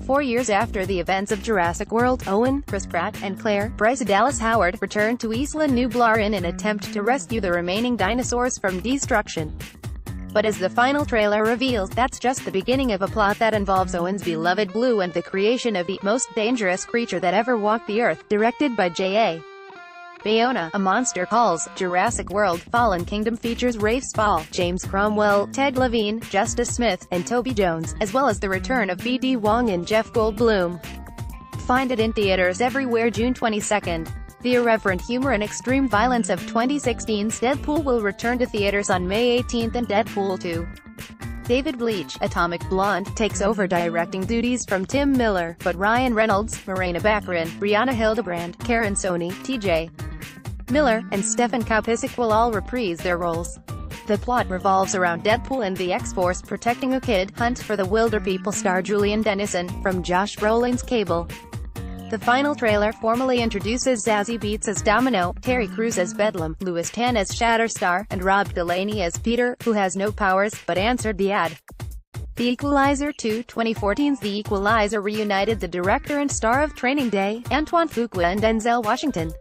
4 years after the events of Jurassic World, Owen, Chris Pratt, and Bryce Dallas Howard returned to Isla Nublar in an attempt to rescue the remaining dinosaurs from destruction. But as the final trailer reveals, that's just the beginning of a plot that involves Owen's beloved Blue and the creation of the most dangerous creature that ever walked the Earth, directed by J.A. Bayona. A Monster Calls. Jurassic World: Fallen Kingdom features Rafe Spall, James Cromwell, Ted Levine, Justice Smith, and Toby Jones, as well as the return of B.D. Wong and Jeff Goldblum. Find it in theaters everywhere June 22nd. The irreverent humor and extreme violence of 2016's Deadpool will return to theaters on May 18th and Deadpool 2. David Leitch, Atomic Blonde, takes over directing duties from Tim Miller, but Ryan Reynolds, Morena Baccarin, Brianna Hildebrand, Karen Sony, TJ Miller, and Stefan Kapicic will all reprise their roles. The plot revolves around Deadpool and the X-Force protecting a kid. Hunt for the Wilderpeople star Julian Dennison, from Josh Brolin's Cable. The final trailer formally introduces Zazie Beetz as Domino, Terry Crews as Bedlam, Louis Tan as Shatterstar, and Rob Delaney as Peter, who has no powers, but answered the ad. The Equalizer 2. 2014's The Equalizer reunited the director and star of Training Day, Antoine Fuqua, and Denzel Washington.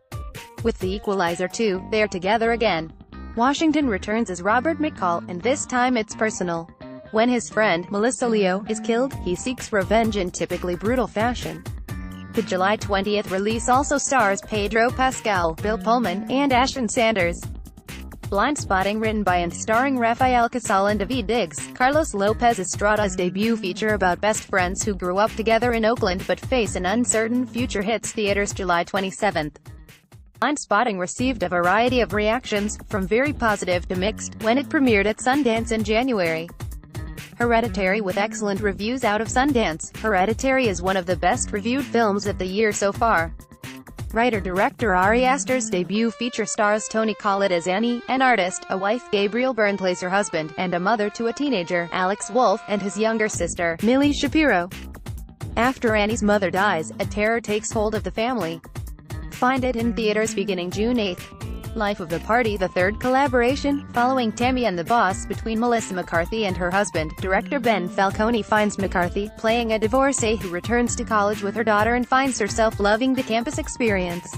With The Equalizer 2, they're together again. Washington returns as Robert McCall, and this time it's personal. When his friend, Melissa Leo, is killed, he seeks revenge in typically brutal fashion. The July 20th release also stars Pedro Pascal, Bill Pullman, and Ashton Sanders. Blindspotting, written by and starring Rafael Casal and David Diggs, Carlos Lopez Estrada's debut feature about best friends who grew up together in Oakland but face an uncertain future, hits theaters July 27th. Blindspotting received a variety of reactions, from very positive to mixed, when it premiered at Sundance in January. Hereditary. With excellent reviews out of Sundance, Hereditary is one of the best-reviewed films of the year so far. Writer-director Ari Aster's debut feature stars Toni Collette as Annie, an artist, a wife, Gabriel Byrne plays her husband, and a mother to a teenager, Alex Wolff, and his younger sister, Millie Shapiro. After Annie's mother dies, a terror takes hold of the family. Find it in theaters beginning June 8th. Life of the Party. The third collaboration, following Tammy and the Boss, between Melissa McCarthy and her husband, director Ben Falcone finds McCarthy, playing a divorcee who returns to college with her daughter and finds herself loving the campus experience.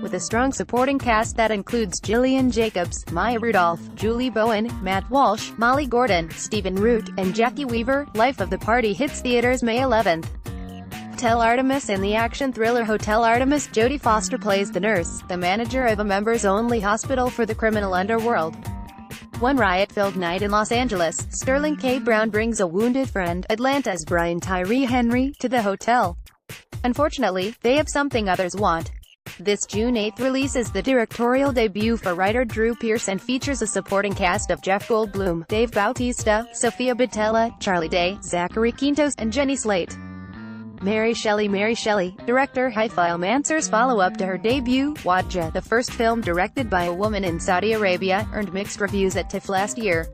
With a strong supporting cast that includes Gillian Jacobs, Maya Rudolph, Julie Bowen, Matt Walsh, Molly Gordon, Stephen Root, and Jackie Weaver, Life of the Party hits theaters May 11th. Hotel Artemis. In the action thriller Hotel Artemis, Jodie Foster plays the nurse, the manager of a members-only hospital for the criminal underworld. One riot-filled night in Los Angeles, Sterling K. Brown brings a wounded friend, Atlanta's Brian Tyree Henry, to the hotel. Unfortunately, they have something others want. This June 8th release is the directorial debut for writer Drew Pearce and features a supporting cast of Jeff Goldblum, Dave Bautista, Sofia Boutella, Charlie Day, Zachary Quintos, and Jenny Slate. Mary Shelley. Director Haifile Mansur's follow-up to her debut, Wadja, the first film directed by a woman in Saudi Arabia, earned mixed reviews at TIFF last year.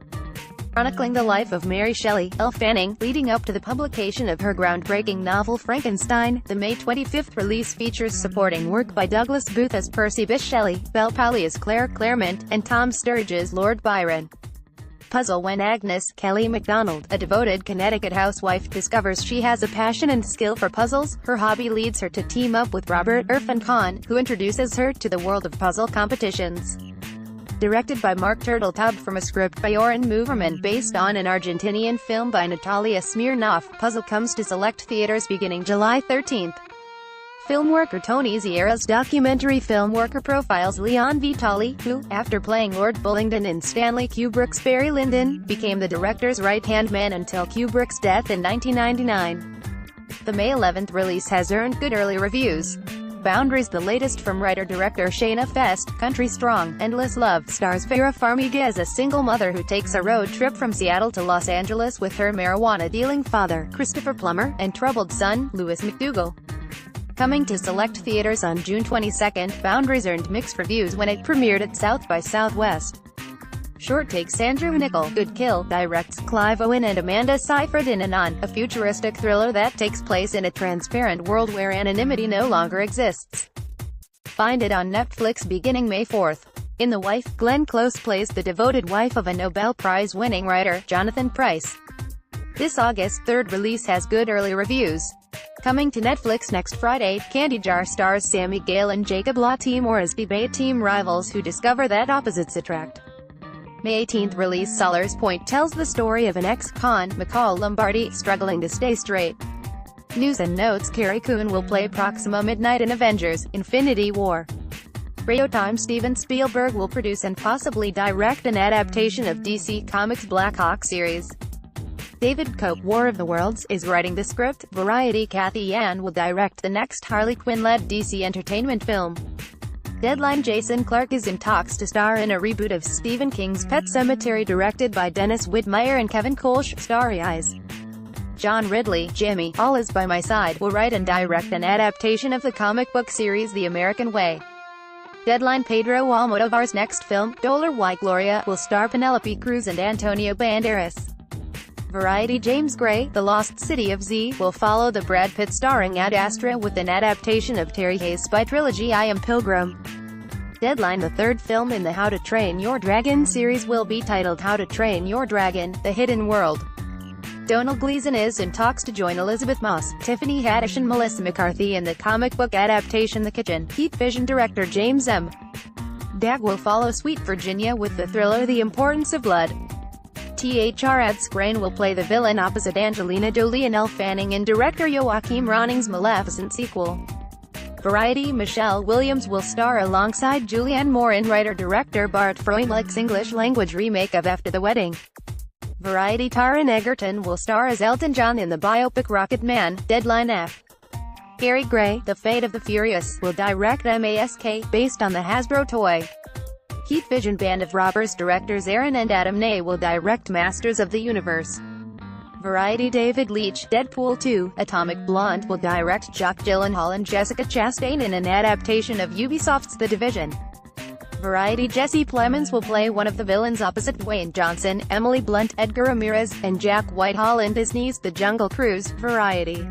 Chronicling the life of Mary Shelley, Elle Fanning, leading up to the publication of her groundbreaking novel Frankenstein, the May 25th release features supporting work by Douglas Booth as Percy Bysshe Shelley, Belle Powley as Claire Claremont, and Tom Sturridge as Lord Byron. Puzzle. When Agnes Kelly MacDonald, a devoted Connecticut housewife, discovers she has a passion and skill for puzzles, her hobby leads her to team up with Robert Irfan Khan, who introduces her to the world of puzzle competitions. Directed by Mark Turteltaub from a script by Oren Moverman, based on an Argentinian film by Natalia Smirnoff, Puzzle comes to select theaters beginning July 13th. Filmworker Tony Sierra's documentary Filmworker profiles Leon Vitali, who, after playing Lord Bullingdon in Stanley Kubrick's Barry Lyndon, became the director's right-hand man until Kubrick's death in 1999. The May 11th release has earned good early reviews. Boundaries. The latest from writer-director Shayna Fest, Country Strong, Endless Love, stars Farrah Farmiga as a single mother who takes a road trip from Seattle to Los Angeles with her marijuana-dealing father, Christopher Plummer, and troubled son, Louis McDougal. Coming to select theaters on June 22nd, Boundaries earned mixed reviews when it premiered at South by Southwest. Short takes. Andrew Niccol, Good Kill, directs Clive Owen and Amanda Seyfried in Anon, a futuristic thriller that takes place in a transparent world where anonymity no longer exists. Find it on Netflix beginning May 4th. In The Wife, Glenn Close plays the devoted wife of a Nobel Prize-winning writer, Jonathan Pryce. This August 3rd release has good early reviews. Coming to Netflix next Friday, Candy Jar stars Sammy Gale and Jacob Latimore as debate team rivals who discover that opposites attract. May 18th release Sollers Point tells the story of an ex-con, McCall Lombardi, struggling to stay straight. News and notes: Carrie Coon will play Proxima Midnight in Avengers: Infinity War. Radio Time: Steven Spielberg will produce and possibly direct an adaptation of DC Comics' Black Hawk series. David Koch, War of the Worlds, is writing the script. Variety: Kathy Yan will direct the next Harley Quinn-led DC Entertainment film. Deadline: Jason Clarke is in talks to star in a reboot of Stephen King's Pet Sematary directed by Dennis Whitmire and Kevin Kolsch. Starry Eyes. John Ridley, Jimmy, All Is By My Side, will write and direct an adaptation of the comic book series The American Way. Deadline: Pedro Almodovar's next film, Dolor y Gloria, will star Penelope Cruz and Antonio Banderas. Variety: James Gray, The Lost City of Z, will follow the Brad Pitt starring Ad Astra with an adaptation of Terry Hayes' spy trilogy I Am Pilgrim. Deadline: the third film in the How to Train Your Dragon series will be titled How to Train Your Dragon: The Hidden World. Donald Gleason is in talks to join Elizabeth Moss, Tiffany Haddish and Melissa McCarthy in the comic book adaptation The Kitchen. Heat Vision director James M. Dagg will follow Sweet Virginia with the thriller The Importance of Blood. Ed Skrein will play the villain opposite Angelina Jolie and Elle Fanning in director Joachim Ronning's Maleficent sequel. Variety: Michelle Williams will star alongside Julianne Moore in writer-director Bart Froehlich's English-language remake of After the Wedding. Variety: Taron Egerton will star as Elton John in the biopic Rocket Man. Deadline: F. Gary Gray, The Fate of the Furious, will direct Mask, based on the Hasbro toy. Heat Vision Band of Robbers directors Aaron and Adam Ney will direct Masters of the Universe. Variety: David Leitch, Deadpool 2, Atomic Blonde, will direct Jacques Gyllenhaal and Jessica Chastain in an adaptation of Ubisoft's The Division. Variety: Jesse Plemons will play one of the villains opposite Dwayne Johnson, Emily Blunt, Edgar Ramirez, and Jack Whitehall in Disney's The Jungle Cruise. Variety.